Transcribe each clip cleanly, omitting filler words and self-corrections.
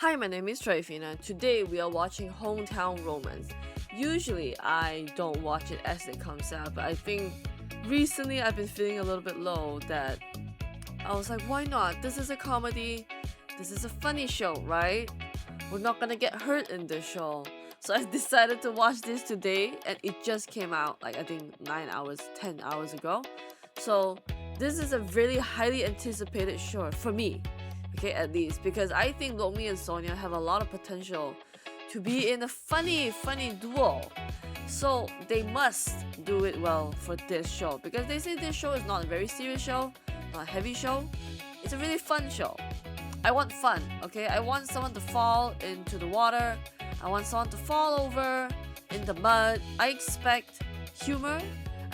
Hi, my name is Tryphena. Today we are watching Hometown Romance. Usually I don't watch it as it comes out, but I think recently I've been feeling a little bit low that I was like, why not? This is a comedy. This is a funny show, right? We're not gonna get hurt in this show. So I decided to watch this today and it just came out like I think 9 hours, 10 hours ago. So this is a really highly anticipated show for me. Okay, at least because I think Lomi and Sonia have a lot of potential to be in a funny duo. So they must do it well for this show because they say this show is not a very serious show, not a heavy show. It's a really fun show. I want fun, okay? I want someone to fall into the water. I want someone to fall over in the mud. I expect humor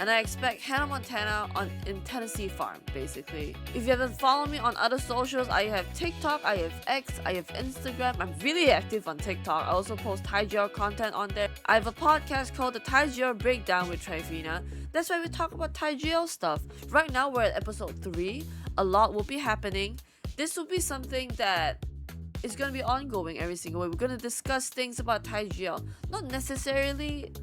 and I expect Hannah Montana in Tennessee Farm, basically. If you haven't followed me on other socials, I have TikTok, I have X, I have Instagram. I'm really active on TikTok. I also post Thai content on there. I have a podcast called The Thai Breakdown with Tryphena. That's why we talk about Thai stuff. Right now, we're at episode 3. A lot will be happening. This will be something that is going to be ongoing every single way. We're going to discuss things about Thai Not necessarily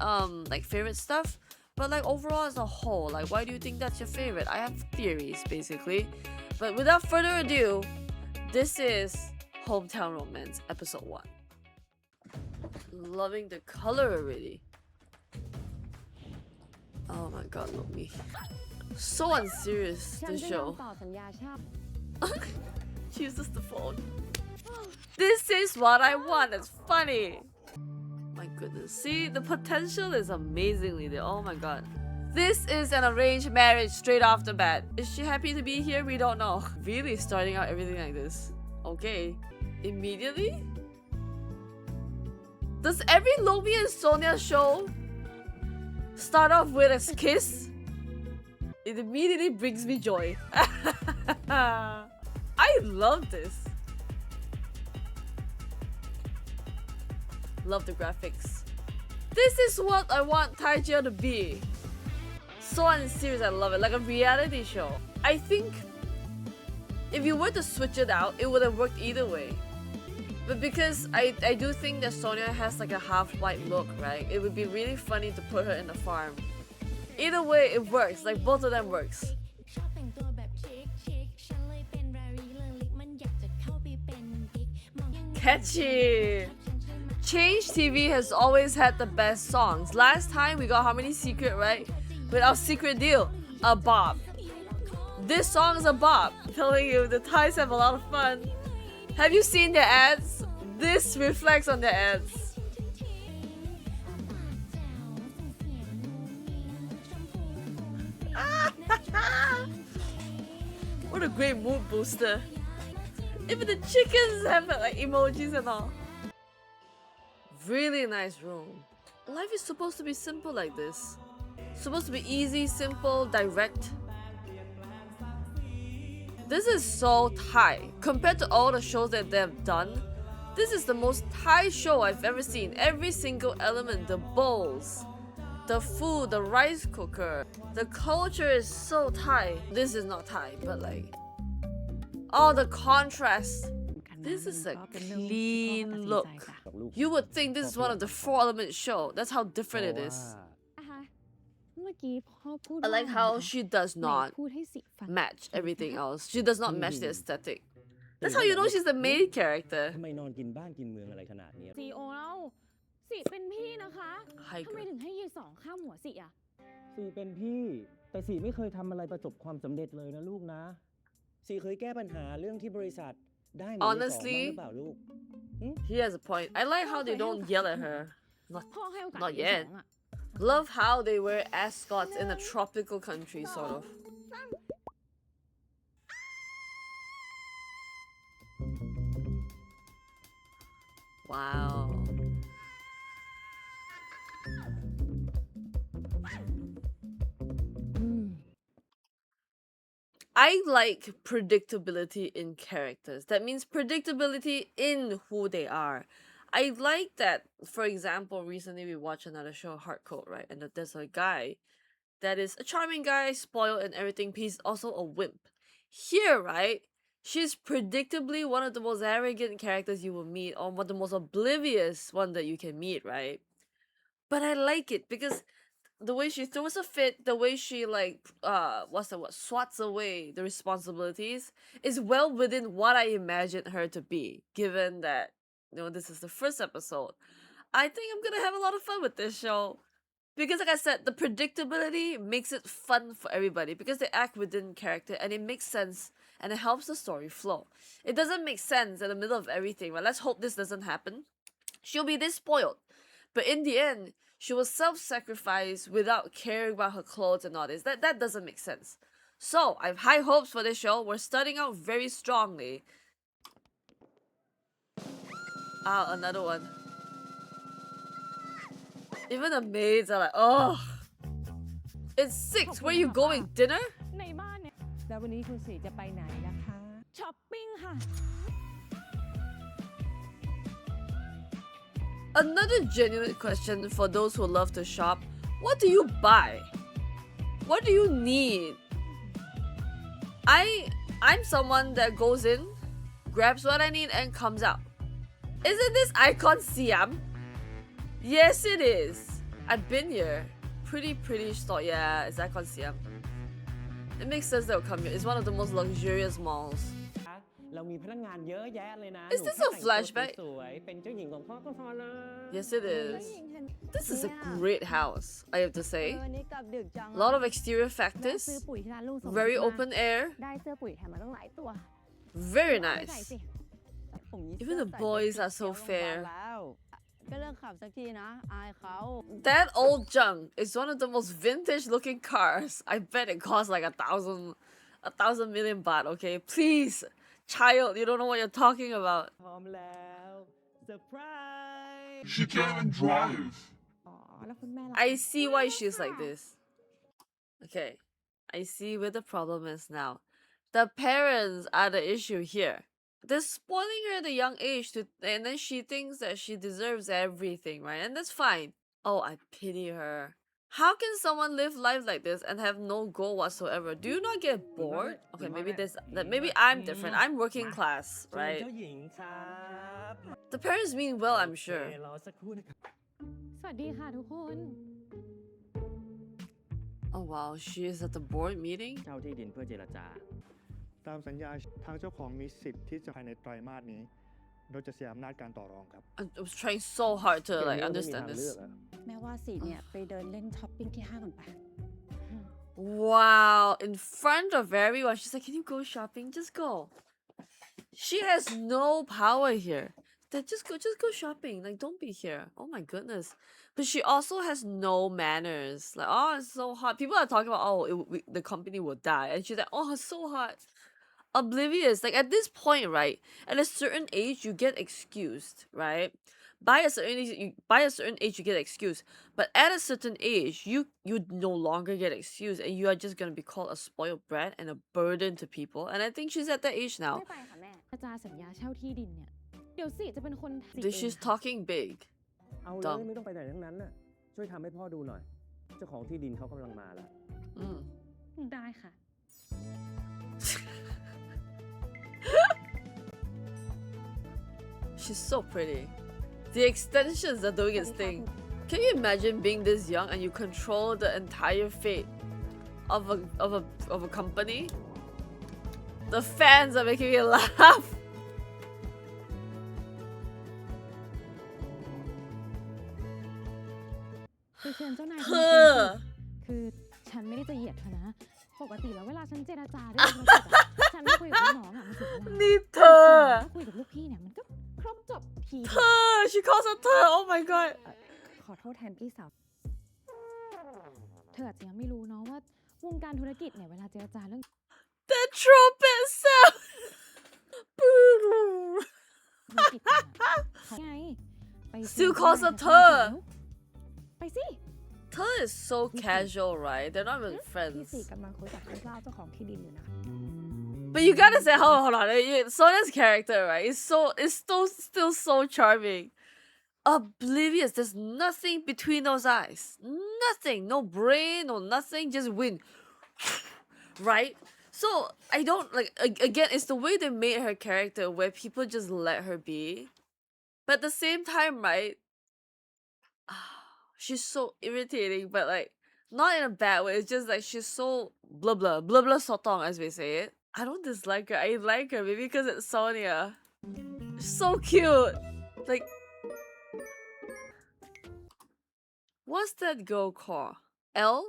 like favorite stuff, but like overall as a whole, like why do you think that's your favorite? I have theories basically. But without further ado, this is Hometown Romance episode 1. Loving the color already. Oh my god, look me. So unserious, this show. She uses the phone. This is what I want, it's funny. My goodness, see, the potential is amazingly there. Oh my god. This is an arranged marriage straight off the bat. Is she happy to be here? We don't know. Really starting out everything like this. Okay. Immediately? Does every Lomi and Sonia show start off with a kiss? It immediately brings me joy. I love this. Love the graphics. This is what I want Taijia to be. So unserious, I love it. Like a reality show. I think if you were to switch it out, it would have worked either way. But because I do think that Sonia has like a half-white look, right? It would be really funny to put her in the farm. Either way, it works. Like both of them works. Catchy! Change TV has always had the best songs. Last time we got Harmony Secret, right? With our secret deal, a bop. This song is a bop. I'm telling you, the Thais have a lot of fun. Have you seen their ads? This reflects on their ads. What a great mood booster. Even the chickens have like emojis and all. Really nice room. Life is supposed to be simple like this. Supposed to be easy, simple, direct. This is so Thai. Compared to all the shows that they've done, this is the most Thai show I've ever seen. Every single element, the bowls, the food, the rice cooker. The culture is so Thai. This is not Thai, but like all the contrast. This is a clean look. You would think this is one of the 4-element show. That's how different it is. I like how she does not match everything else. She does not match the aesthetic. That's how you know she's the main character. ทำไมนอนกินบ้านกินเมืองอะไรขนาดนี้ ซีโอเล่าสิเป็นพี่นะคะ Hi ทำไม girl. ถึงให้ยีสองข้ามหัวสิอ่ะ สีเป็นพี่แต่สีไม่เคยทำอะไรประสบความสำเร็จเลยนะลูกนะสีเคยแก้ปัญหาเรื่องที่บริษัทได้เหมือนยายสองบ้างห Honestly, รือเปล่าลูก he has a point. I like how they don't yell at her. พ่อให้โอกาส Not ยี yet. สองอ่ะ Love how they wear ascots in a tropical country, sort of. Wow. I like predictability in characters. That means predictability in who they are. I like that, for example, recently we watched another show, Heartcoat, right? And there's a guy that is a charming guy, spoiled and everything, but he's also a wimp. Here, right, She's predictably one of the most arrogant characters you will meet, or one of the most oblivious one that you can meet, right? But I like it because the way she throws a fit, the way she like what's the word, swats away the responsibilities is well within what I imagined her to be, given that this is the first episode. I think I'm gonna have a lot of fun with this show. Because like I said, the predictability makes it fun for everybody because they act within character and it makes sense and it helps the story flow. It doesn't make sense in the middle of everything, right? Let's hope this doesn't happen. She'll be this spoiled. But in the end, she will self-sacrifice without caring about her clothes and all this. That doesn't make sense. So, I have high hopes for this show. We're starting out very strongly. Ah, another one. Even the maids are like, oh, it's 6. Where are you going? Dinner? ในบ้านเนี่ย แล้ววันนี้คุณสีจะไปไหนล่ะคะ ช้อปปิ้งค่ะ Another genuine question for those who love to shop. What do you buy? What do you need? I'm someone that goes in, grabs what I need, and comes out. Isn't this icon Siam? Yes, it is. I've been here. Pretty store. Yeah, it's icon Siam. It makes sense that it'll come here. It's one of the most luxurious malls. เรามีพนักงานเยอะแยะเลยนะ Is this a flashback? สวยๆเป็นเจ้าหญิงของพ่อก็พอเลย Yes, it is. This is a great house, I have to say. วันนี้กลับดึกจัง A lot of exterior ซื้อ factors. ปุ๋ยที่ร้านลุงสม Very มา open air. ได้เสื้อปุ๋ยแถมมาตั้งหลายตัว Very เอาไปใส่ nice. สิ ผมมี Even the เสื้อใส่ boys ไป are so เที่ยวโรงพยาบาล fair. แล้วก็เลิกขับสักทีนะ อายเขา That old junk is one of the most vintage looking cars. I bet it costs like a thousand million baht, okay? Please, child, you don't know what you're talking about. พร้อมแล้วเซอร์ไพรส์ She can't even drive. อ๋อ แล้วคุณแม่ล่ะ I see why she's like this. Okay, I see where the problem is now. The parents are the issue here. They're spoiling her at a young age and then she thinks that she deserves everything, right? And that's fine. Oh, I pity her. How can someone live life like this and have no goal whatsoever? Do you not get bored? Okay, maybe I'm different. I'm working class, เชิญ right? เจ้าหญิงครับ The parents mean well, I'm โอเค sure. รอสักครู่นะครับ สวัสดีค่ะทุกคน Oh wow, she is at the board meeting? เจ้าที่ดินเพื่อเจรจา ตามสัญญาทางเจ้าของมีสิทธิ์ที่จะภายในไตรมาสนี้ โดยจะเสียอำนาจการต่อรองครับ I was trying so hard to เกม like นี้เราไม่มี understand ทางเลือ this. กอะ แม่ว่าสีเนี่ยไปเดินเล่นช้อปปิ้งที่ห้างก่อนไป Wow, in front of everyone, she's like, can you go shopping? Just go. She has no power here. That just go shopping. Like, don't be here. Oh my goodness. But she also has no manners. Like, oh, it's so hot. People are talking about, oh, the company will die. And she's like, oh, it's so hot. Oblivious. Like, at this point, right? At a certain age, you get excused, right? By a certain age, you get excused. But at a certain age, you no longer get excused, and you are just gonna be called a spoiled brat and a burden to people. And I think she's at that age now. ไม่ไปค่ะแม่อาจารย์สัญญาเช่าที่ดินเนี่ย เดี๋ยวสิจะเป็นคนสิ This she's talking big. เอาเลย dumb. ไม่ต้องไปไหนทั้งนั้นน่ะช่วยทำให้พ่อดูหน่อย เจ้าของที่ดินเขากำลังมาแล้ว Mm. ได้ค่ะ She's so pretty. The extensions are doing its thing. Can you imagine being this young and you control the entire fate of a company? The fans are making me laugh. คือเชิญเจ้านาย เธ มาคุย อ สิคือฉันไม่ได้จะเหยียดเธอนะ ปกติแล้วเวลาฉันเจรจาเรื่องธุรกิจอะฉันไม่คุยกับลูกน้องอะมันเสียเวลา นี่เธ แต่ อ ถ้าคุยกับลูกพี่เนี่ยมันก็ครบจบที เธอ she calls her เธอ oh my god ขอโทษแทนพี่สาว เธออาจจะยังไม่รู้เนาะว่าวงการธุรกิจเนี่ยเวลาเจรจาเรื่อง the trumpet sound ธุรกิจเนี่ยเขาไงไปสิ Still calls her เธอ ไปสิ เธอ is so casual right they're not even พี่ friends สีกำลังคุยกับคุณเจ้าเจ้าของที่ดินอยู่นะคะ But you gotta say, hold on. Sonia's character, right? It's still so charming. Oblivious. There's nothing between those eyes. Nothing. No brain, no nothing. Just wind. Right? So I don't like again. It's the way they made her character where people just let her be, but at the same time, right? She's so irritating, but like not in a bad way. It's just like she's so blah blah blah blah sotong as we say it. I don't dislike her. I like her maybe because it's Sonia. So cute. Like, what's that girl called? L.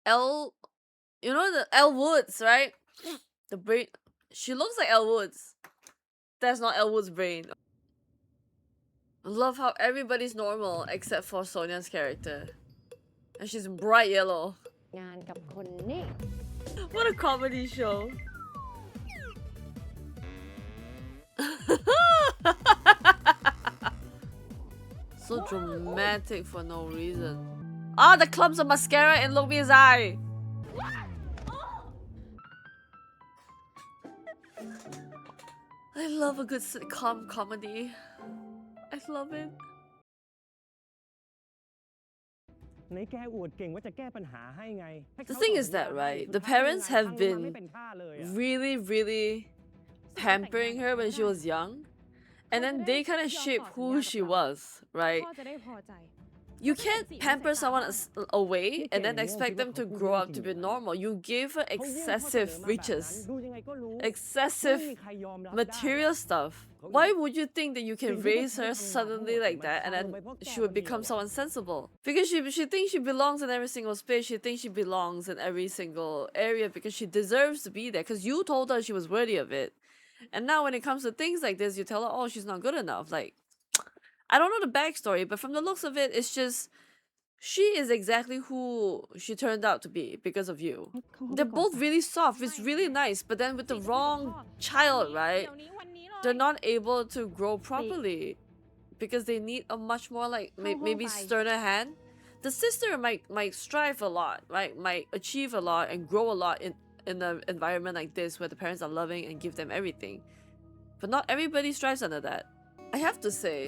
L. You know the Elle Woods, right? The brain. She looks like Elle Woods. That's not Elle Woods' brain. I love how everybody's normal except for Sonia's character. And she's bright yellow. งานกับคนนี่ What a comedy show. So dramatic for no reason. Ah, the clumps of mascara in Lomi's eye. I love a good sitcom comedy. I love it. ไหนแกอวดเก่งว่าจะแก้ปัญหาให้ไงให้ The เขา thing ตอบ is that, ปัญหาให้ right, สุด the ท้าย parents ทำ have งาน been ไม่เป็นท่าเลยอะ really pampering her when she was young. And then they kind of shaped who she was, right? พ่อจะได้พอใจ You can't pamper someone away and then expect them to grow up to be normal. You gave her เขายื่นข้อเสนอ excessive มาแบบนั้น riches, ดูยังไงก็รู้ excessive ไม่มีใครยอมรับได้ material stuff. Why would you think that you can raise her suddenly like that and then she would become someone sensible? Because she thinks she belongs in every single space. She thinks she belongs in every single area because she deserves to be there. Because you told her she was worthy of it. And now when it comes to things like this, you tell her, oh, she's not good enough. Like, I don't know the backstory, but from the looks of it, it's just she is exactly who she turned out to be because of you. เขาเข้าไป They're ก่อน both really soft. It's really nice, but then with the wrong child, right? เดี๋ยวนี้วันนี้เลย They're not able to grow properly because they need a much more like maybe sterner hand. The sister might strive a lot, right? Might achieve a lot and grow a lot in an environment like this where the parents are loving and give them everything. But not everybody strives under that. I have to say,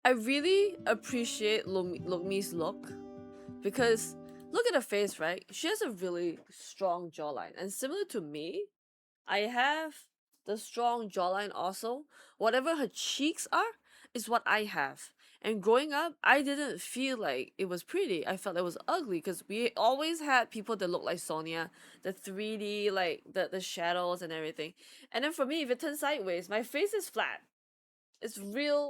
I really appreciate Lokmi's look because look at her face, right? She has a really strong jawline. And similar to me, I have the strong jawline also. Whatever her cheeks are is what I have. And growing up, I didn't feel like it was pretty. I felt it was ugly because we always had people that look like Sonia, the 3D, like the shadows and everything. And then for me, if it turns sideways, my face is flat. It's real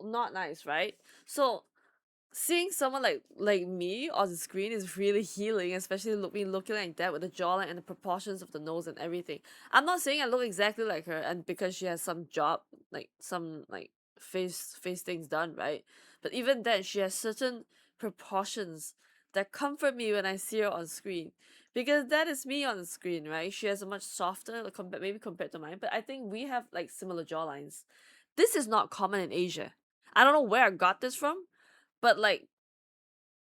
not nice, right? So seeing someone like me on the screen is really healing, especially me looking like that with the jawline and the proportions of the nose and everything. I'm not saying I look exactly like her and because she has some job, like some like face things done, right? But even then, she has certain proportions that comfort me when I see her on screen. Because that is me on the screen, right? She has a much softer, maybe compared to mine, but I think we have like similar jawlines. This is not common in Asia. I don't know where I got this from, but like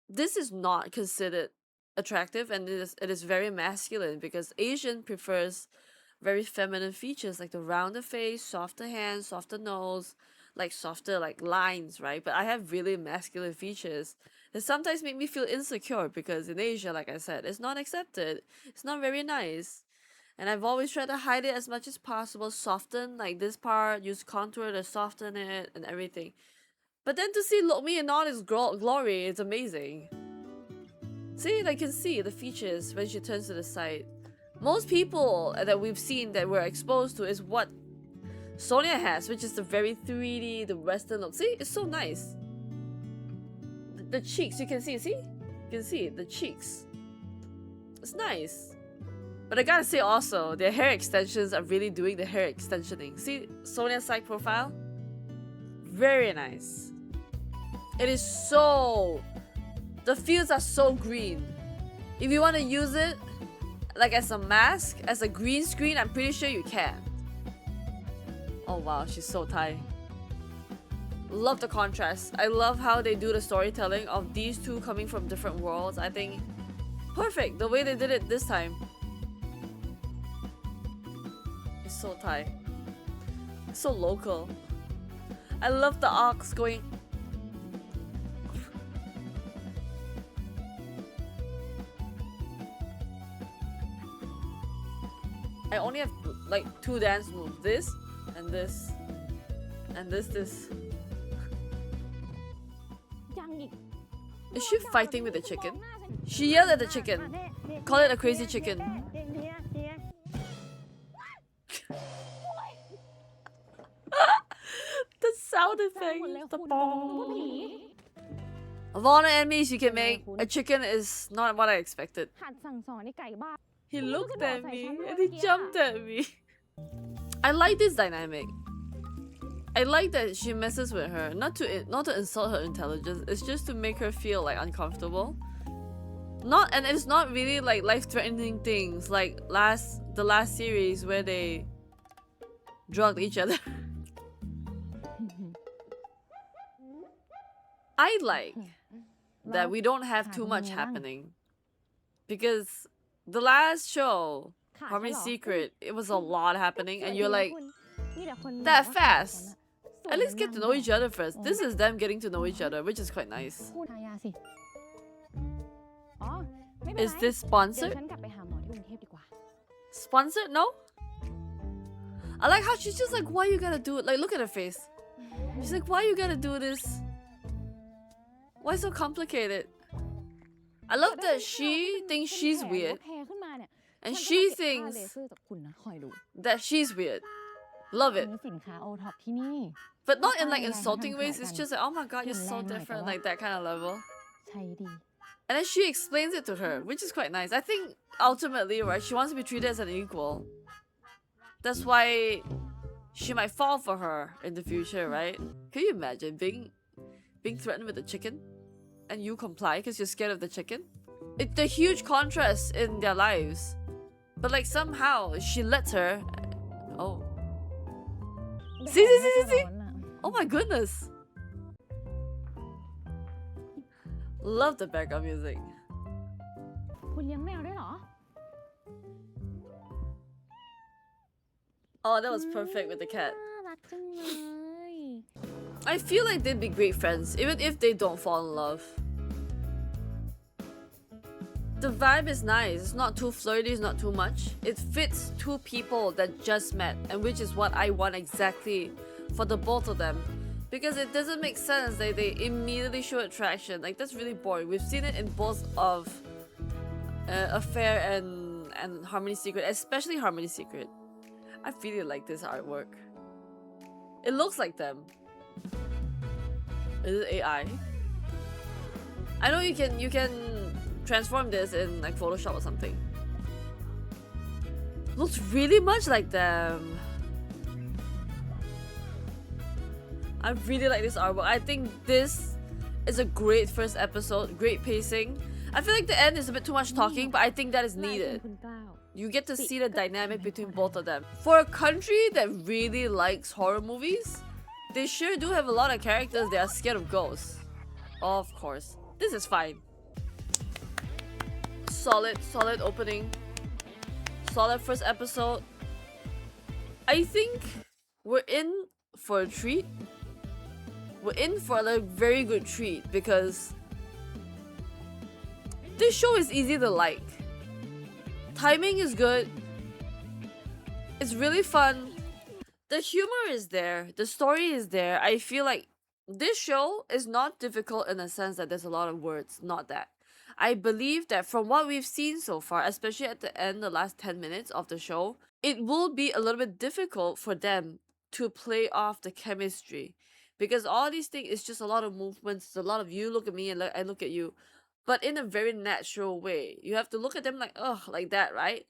this is not considered attractive and it is very masculine because Asian prefers very feminine features like the rounder face, softer hands, softer nose, like softer like lines, right? But I have really masculine features that sometimes make me feel insecure because in Asia, like I said, it's not accepted. It's not very nice. And I've always tried to hide it as much as possible, soften like this part, use contour to soften it and everything. But then to see Lokmi in all its glory, it's amazing. See, I can see the features when she turns to the side. Most people that we've seen that we're exposed to is what Sonia has, which is the very 3D, the western look. See, it's so nice. The cheeks, you can see, You can see the cheeks. It's nice. But I gotta say also, their hair extensions are really doing the hair extensioning. See Sonia's side profile? Very nice. It is so... The fields are so green. If you want to use it like as a mask, as a green screen, I'm pretty sure you can. Oh wow, she's so tight. Love the contrast. I love how they do the storytelling of these two coming from different worlds. I think perfect the way they did it this time. It's so tight. It's so local. I love the arcs going. I only have like 2 dance moves. This and this. And this. ยังอีก Is she fighting with the chicken? She yelled at the chicken. Call it a crazy chicken. The sound หมดเลย effect. คุ The ณ bong. พูดผี Of all the enemies you can make, a chicken is not what I expected. หัดสั่งสอนไอ้ไก่บ้า He looked at me and he Yeah. jumped at me. I like this dynamic. I like that she messes with her, not to insult her intelligence. It's just to make her feel like uncomfortable. And it's not really like life-threatening things like the last series where they drugged each other. I like that we don't have too much happening because the last show, ขาด Harmony ใช่เหรอ Secret, it was a lot happening, and you're like, มีแต่คน that บอกว่า fast. สวย At least get to know each other first. Oh. This is them getting to know each other, which is quite nice. พูดทายาสิอ๋อไม่เป็นไร Is this เดี๋ยว sponsored? ฉันกลับไปหาหมอที่กรุงเทพดีกว่า Sponsored? No? I like how she's just like, why you gotta do it? Like, look at her face. She's like, why you gotta do this? Why so complicated? I love that she thinks she's weird แพ้ขึ้นมาเนี่ย and ฉันก็ she จะเก็บค่า thinks เลเซอร์จากคุณนะคอยดู that she's weird. Love it. มีสินค้าโอท็อปที่นี่ But not in like Yeah, insulting yeah, ways. yeah. It's just like, oh my god, you're so Yeah, different. yeah. Like that kind of level. ใช้ดี And then she explains it to her, which is quite nice. I think ultimately, right, she wants to be treated as an equal. That's why she might fall for her in the future, right? Can you imagine being threatened with a chicken and you comply because you're scared of the chicken? It's the huge contrast in their lives. But like somehow she lets her. Oh. See. ร้อนอะ Oh my goodness. Love the background music. คุณเลี้ยงแมวด้วยเหรอ Oh, that was perfect with the cat. น่ารักจังเลย I feel like they'd be great friends, even if they don't fall in love. The vibe is nice. It's not too flirty, it's not too much. It fits 2 people that just met, and which is what I want exactly for the both of them. Because it doesn't make sense that they immediately show attraction. Like, that's really boring. We've seen it in both of Affair and Harmony Secret, especially Harmony Secret. I really like this artwork. It looks like them. Is it AI? I know you can transform this in like Photoshop or something. Looks really much like them. I really like this artwork. I think this is a great first episode, great pacing. I feel like the end is a bit too much talking, but I think that is ลายเซ็น needed. คุณกล้าว You get to see the dynamic between both of them. For a country that really likes horror movies, they sure do have a lot of characters that are scared of ghosts. Of course. This is fine. Solid opening. Solid first episode. I think we're in for a treat. We're in for a very good treat because this show is easy to like. Timing is good. It's really fun. The humor is there. The story is there. I feel like this show is not difficult in the sense that there's a lot of words. Not that. I believe that from what we've seen so far, especially at the end, the last 10 minutes of the show, it will be a little bit difficult for them to play off the chemistry. Because all these things is just a lot of movements, a lot of you look at me and I look at you. But in a very natural way. You have to look at them like, ugh, like that, right?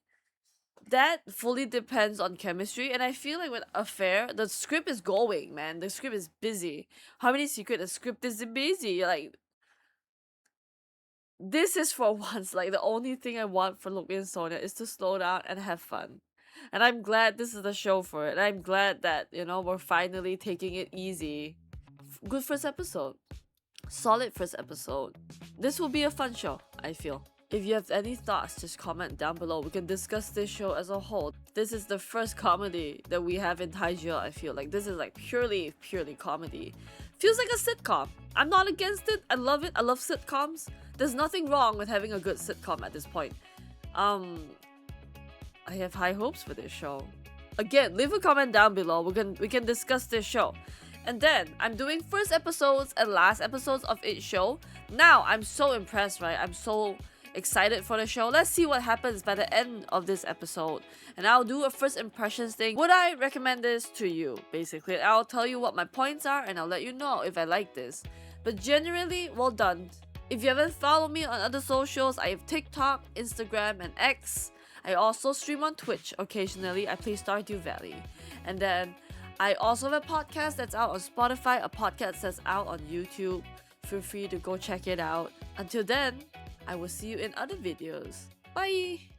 That fully depends on chemistry. And I feel like with Affair, the script is going, man. The script is busy. Harmony Secret, the script is busy. Like, this is for once, like, the only thing I want for Look and Sonia is to slow down and have fun. And I'm glad this is the show for it. And I'm glad that, we're finally taking it easy. Good first episode. Solid first episode. This will be a fun show, I feel. If you have any thoughts, just comment down below. We can discuss this show as a whole. This is the first comedy that we have in Taijia, I feel like. This is like purely comedy. Feels like a sitcom. I'm not against it. I love it. I love sitcoms. There's nothing wrong with having a good sitcom at this point. I have high hopes for this show. Again, leave a comment down below. We can discuss this show. And then I'm doing first episodes and last episodes of each show. Now I'm so impressed, right? I'm so excited for the show. Let's see what happens by the end of this episode. And I'll do a first impressions thing. Would I recommend this to you? Basically, I'll tell you what my points are and I'll let you know if I like this. But generally, well done. If you haven't followed me on other socials, I have TikTok, Instagram, and X. I also stream on Twitch occasionally. I play Stardew Valley. And then I also have a podcast that's out on Spotify, a podcast that's out on YouTube. Feel free to go check it out. Until then, I will see you in other videos. Bye!